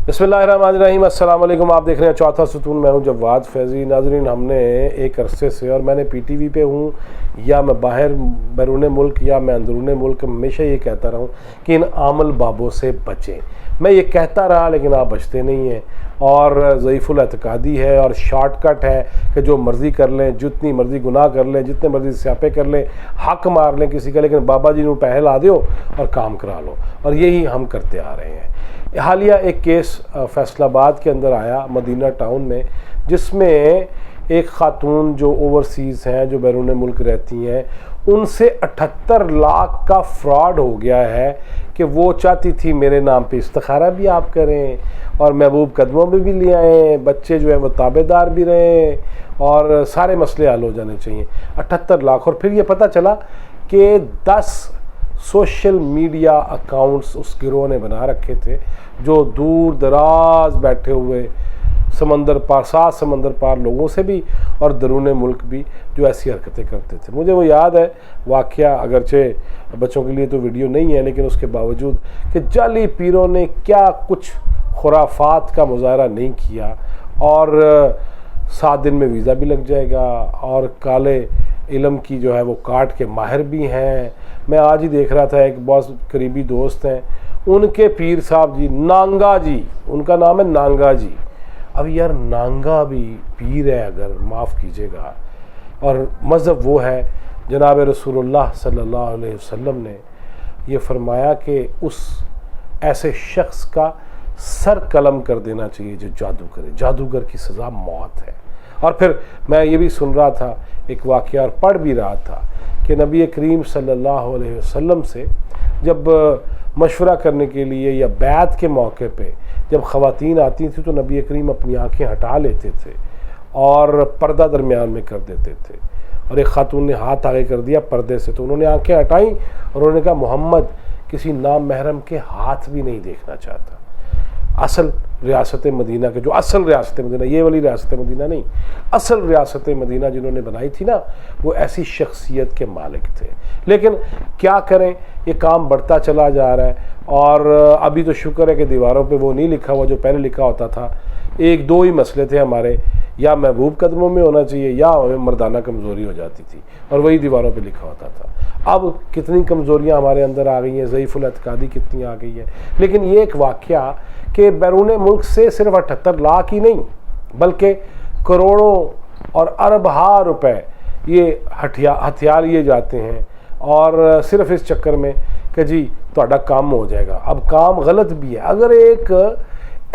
बिस्मिल्लाहिर्रहमानिर्रहीम। अस्सलाम वालेकुम। आप देख रहे हैं चौथा स्तून। मैं हूं जवाद फैज़ी। नाज़रीन, हमने एक अरसे से, और मैंने PTV पे हूं या मैं बाहर बैरून मुल्क या मैं अंदरून मुल्क, हमेशा ये कहता रहा हूं कि इन आमल बाबों से बचें। मैं ये कहता रहा लेकिन आप बचते नहीं हैं, और ज़ईफ़ुल एतकादी है और शॉर्टकट है कि जो मर्ज़ी कर लें, जितनी मर्ज़ी गुनाह कर लें, जितने मर्ज़ी स्यापे कर लें, हक मार लें किसी का, लेकिन बाबा जी ने पैसे ला दो और काम करा लो। और यही हम करते आ रहे हैं। हालिया एक केस फैसलाबाद के अंदर आया, मदीना टाउन में, जिसमें एक ख़ातून जो ओवरसीज़ हैं, जो बैरून मुल्क रहती हैं, उनसे 78 लाख का फ्रॉड हो गया है कि वो चाहती थी मेरे नाम पे इस्तिखारा भी आप करें और महबूब कदमों में भी ले आएँ, बच्चे जो हैं वो ताबेदार भी रहें और सारे मसले हल हो जाने चाहिए। 78 लाख। और फिर ये पता चला कि 10 सोशल मीडिया अकाउंट्स उस गिरोह ने बना रखे थे, जो दूर दराज बैठे हुए समंदर पार, 7 समंदर पार लोगों से भी और दरून मुल्क भी जो ऐसी हरकतें करते थे। मुझे वो याद है वाक़या, अगरचे बच्चों के लिए तो वीडियो नहीं है, लेकिन उसके बावजूद कि जाली पीरों ने क्या कुछ खुराफात का मुजाहरा नहीं किया, और 7 दिन में वीज़ा भी लग जाएगा, और काले इल्म की जो है वो काट के माहिर भी हैं। मैं आज ही देख रहा था, एक बहुत करीबी दोस्त हैं, उनके पीर साहब जी, नांगा जी, उनका नाम है नांगा जी। अब यार नांगा भी पीर है, अगर माफ़ कीजिएगा, और मज़हब वो है, जनाब रसूलुल्लाह सल्लल्लाहु अलैहि वसल्लम ने ये फरमाया कि उस ऐसे शख्स का सर कलम कर देना चाहिए जो जादू करे। जादूगर की सज़ा मौत है। और फिर मैं ये भी सुन रहा था एक वाक़या, और पढ़ भी रहा था कि नबी करीम सल्लल्लाहु अलैहि वसल्लम से जब मशवरा करने के लिए या बैत के मौके पे जब ख़वातीन आती थी तो नबी करीम अपनी आंखें हटा लेते थे और पर्दा दरमियान में कर देते थे। और एक खातून ने हाथ आगे कर दिया पर्दे से, तो उन्होंने आंखें हटाई और उन्होंने कहा, मोहम्मद किसी नाम महरम के हाथ भी नहीं देखना चाहता। असल रियासत मदीना के, जो असल रियासत मदीना, ये वाली रियासत मदीना नहीं, असल रियासत मदीना जिन्होंने बनाई थी ना, वो ऐसी शख्सियत के मालिक थे। लेकिन क्या करें, ये काम बढ़ता चला जा रहा है। और अभी तो शुक्र है कि दीवारों पे वो नहीं लिखा हुआ जो पहले लिखा होता था। 1-2 ही मसले थे हमारे, या महबूब कदमों में होना चाहिए या हमें मर्दाना कमज़ोरी हो जाती थी, और वही दीवारों पे लिखा होता था। अब कितनी कमज़ोरियाँ हमारे अंदर आ गई हैं, ज़ईफ़ुल एतकादी कितनी आ गई है। लेकिन ये एक वाक़या कि बैरून मुल्क से सिर्फ 78 लाख ही नहीं, बल्कि करोड़ों और अरबहा रुपए ये हथियार लिए जाते हैं, और सिर्फ इस चक्कर में कि जी ਤੁਹਾਡਾ काम हो जाएगा। अब काम गलत भी है। अगर एक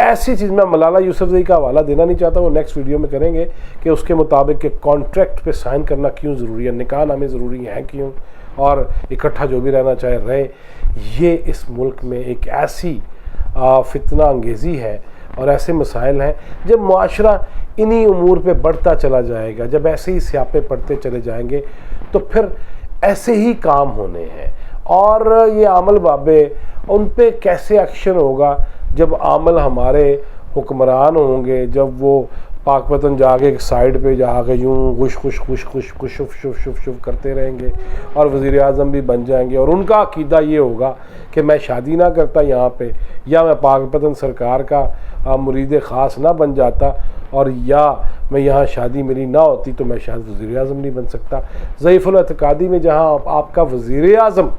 ऐसी चीज़, में मलाला यूसुफज़ई का हवाला देना नहीं चाहता, वो नेक्स्ट वीडियो में करेंगे कि उसके मुताबिक के कॉन्ट्रैक्ट पे साइन करना क्यों ज़रूरी है, निकाह नामे ज़रूरी हैं क्यों, और इकट्ठा जो भी रहना चाहे रहे। ये इस मुल्क में एक ऐसी फितना अंगेज़ी है और ऐसे मसाइल हैं, जब मुआशरा इन्हीं उमूर पे बढ़ता चला जाएगा, जब ऐसे ही स्यापे पड़ते चले जाएंगे, तो फिर ऐसे ही काम होने हैं। और ये आमल बाबे, उन पे कैसे एक्शन होगा जब आमल हमारे हुक्मरान होंगे, जब वो पाक वतन जाके एक साइड पे जाके यूँ खुश खुश खुश खुश खुश शुफ शुफ शुफ शुफ करते रहेंगे और वज़ीर आज़म भी बन जाएंगे, और उनका अकीदा ये होगा कि मैं शादी ना करता यहाँ पे, या मैं पाक वतन सरकार का मुरीद ख़ास ना बन जाता, और या मैं यहाँ शादी मेरी ना होती तो मैं शायद वज़ीर आज़म नहीं बन सकता। ज़ईफ़ुल एतकादी में जहाँ आपका वज़ीर आज़म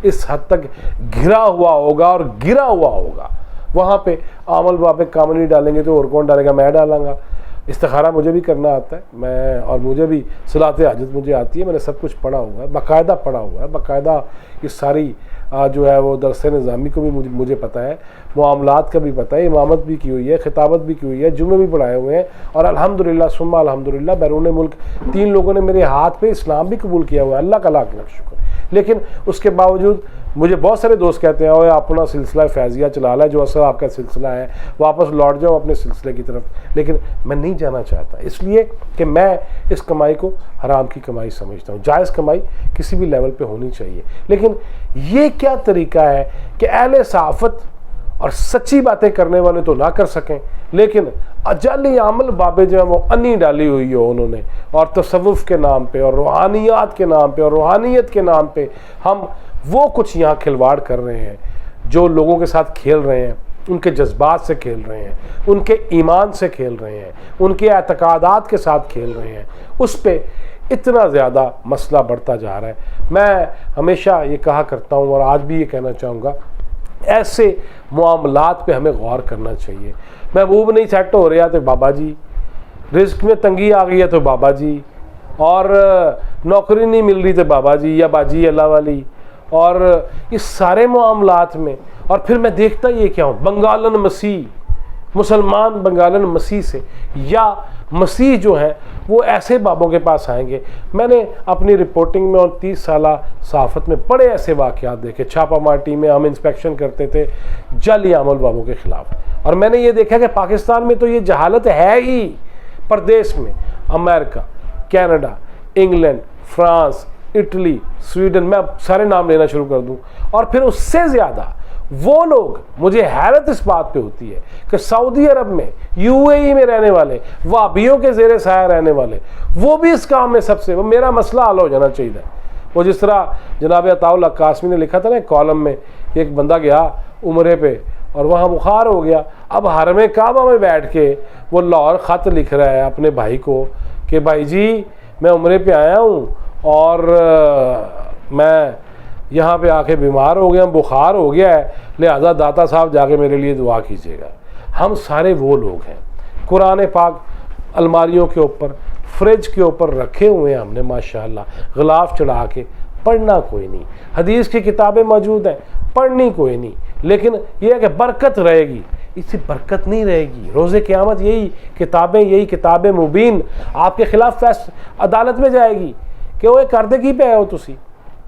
इस हद तक घिरा हुआ होगा और गिरा हुआ होगा, वहाँ पे आमल बाबे काम नहीं डालेंगे तो और कौन डालेगा? मैं डालूँगा। इस्तिखारा मुझे भी करना आता है, मैं, और मुझे भी सलात हाजत मुझे आती है, मैंने सब कुछ पढ़ा हुआ है, बाकायदा पढ़ा हुआ है, बाकायदा ये सारी जो है वो दरस निज़ामी को भी मुझे पता है, मामलात का भी पता है, इमामत भी की हुई है, खिताबत भी की हुई है, जुमे भी पढ़ाए हुए हैं, और अल्हम्दुलिल्लाह सुम्मा अल्हम्दुलिल्लाह बैरून मुल्क 3 लोगों ने मेरे हाथ पे इस्लाम भी कबूल किया हुआ है, अल्लाह का लाख लाख शुक्र। लेकिन उसके बावजूद मुझे बहुत सारे दोस्त कहते हैं, ओए अपना सिलसिला फैज़िया चला ला, जो असल आपका सिलसिला है, वापस लौट जाओ अपने सिलसिले की तरफ। लेकिन मैं नहीं जाना चाहता, इसलिए कि मैं इस कमाई को हराम की कमाई समझता हूँ। जायज़ कमाई किसी भी लेवल पे होनी चाहिए, लेकिन ये क्या तरीका है कि अहले सहाफ़त और सच्ची बातें करने वाले तो ना कर सकें, लेकिन अजाली आमल बाबे जो है वो अन्नी डाली हुई हो उन्होंने, और तसव्वुफ़ के नाम पे और रूहानियात के नाम पे और रूहानियत के नाम पे हम वो कुछ यहाँ खिलवाड़ कर रहे हैं, जो लोगों के साथ खेल रहे हैं। ان کے جذبات سے کھیل رہے ہیں، ان کے ایمان سے کھیل رہے ہیں، ان کے اعتقادات کے ساتھ کھیل رہے ہیں، اس پہ اتنا زیادہ مسئلہ بڑھتا جا رہا ہے۔ میں ہمیشہ یہ کہا کرتا ہوں اور آج بھی یہ کہنا چاہوں گا، ایسے معاملات پہ ہمیں غور کرنا چاہیے۔ محبوب نہیں سیٹ ہو رہا تو بابا جی، رزق میں تنگی آ گئی ہے تو بابا جی، اور نوکری نہیں مل رہی تو بابا جی یا باجی اللہ والی، اور اس سارے معاملات میں، اور پھر میں دیکھتا یہ کیا ہوں، بنگالن مسیح، مسلمان بنگالن مسیح سے، یا مسیح جو ہیں وہ ایسے بابوں کے پاس آئیں گے۔ میں نے اپنی رپورٹنگ میں اور 30 سالہ صحافت میں بڑے ایسے واقعات دیکھے۔ چھاپا مار ٹیم میں ہم انسپیکشن کرتے تھے جعلی عمل بابوں کے خلاف، اور میں نے یہ دیکھا کہ پاکستان میں تو یہ جہالت ہے ہی، پردیس میں America, Canada, England, France, Italy, Sweden, میں اب سارے نام لینا شروع کر دوں، اور پھر اس سے زیادہ وہ لوگ، مجھے حیرت اس بات پہ ہوتی ہے کہ سعودی عرب میں، یو اے ای میں رہنے والے، وہابیوں کے زیر سایہ رہنے والے، وہ بھی اس کام میں سب سے، وہ میرا مسئلہ حل ہو جانا چاہیے۔ وہ جس طرح جناب عطاء اللہ قاسمی نے لکھا تھا نا کالم میں، ایک بندہ گیا عمرے پہ اور وہاں بخار ہو گیا، اب حرم کعبہ میں بیٹھ کے وہ لاہور خط لکھ رہا ہے اپنے بھائی کو کہ بھائی جی میں عمرے پہ آیا ہوں اور میں یہاں پہ آ کے بیمار ہو گیا، بخار ہو گیا ہے، لہذا داتا صاحب جا کے میرے لیے دعا کیجیے گا۔ ہم سارے وہ لوگ ہیں، قرآن پاک الماریوں کے اوپر، فریج کے اوپر رکھے ہوئے ہیں ہم نے ماشاءاللہ، غلاف چڑھا کے، پڑھنا کوئی نہیں، حدیث کی کتابیں موجود ہیں، پڑھنی کوئی نہیں، لیکن یہ ہے کہ برکت رہے گی، اس سے برکت نہیں رہے گی۔ روز قیامت یہی کتاب مبین آپ کے خلاف عدالت میں جائے گی کہ وہ کردے کی پہ ہو، تسی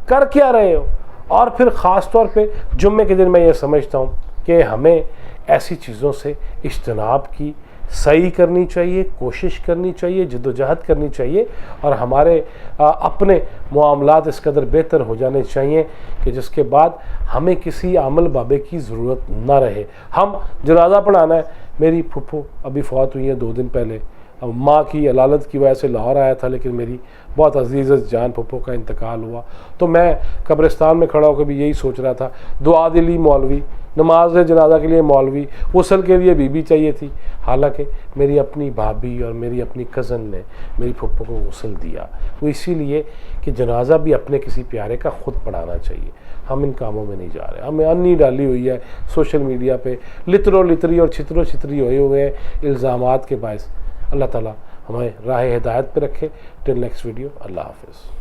کر کیا رہے ہو۔ اور پھر خاص طور پہ جمعے کے دن میں یہ سمجھتا ہوں کہ ہمیں ایسی چیزوں سے اجتناب کی صحیح کرنی چاہیے، کوشش کرنی چاہیے، جدوجہد کرنی چاہیے، اور ہمارے اپنے معاملات اس قدر بہتر ہو جانے چاہیے کہ جس کے بعد ہمیں کسی عمل بابے کی ضرورت نہ رہے۔ ہم جنازہ پڑھانا ہے، میری پھپھو ابھی فوت ہوئی ہیں 2 دن پہلے، اب ماں کی علالت کی وجہ سے لاہور آیا تھا، لیکن میری بہت عزیز جان پھپھو کا انتقال ہوا، تو میں قبرستان میں کھڑا ہو کے بھی یہی سوچ رہا تھا، دعا کے لیے مولوی، نماز جنازہ کے لیے مولوی، غسل کے لیے بی بی چاہیے تھی، حالانکہ میری اپنی بھابھی اور میری اپنی کزن نے میری پھپھو کو غسل دیا، وہ اسی لیے کہ جنازہ بھی اپنے کسی پیارے کا خود پڑھانا چاہیے۔ ہم ان کاموں میں نہیں جا رہے، ہمیں انی ڈالی ہوئی ہے سوشل میڈیا پہ، لترو لتری اور چھترو چھتری ہوئے ہیں الزامات کے باعث۔ اللہ تعالیٰ ہمیں راہ ہدایت پہ رکھے۔ ٹل نیکسٹ ویڈیو، اللہ حافظ۔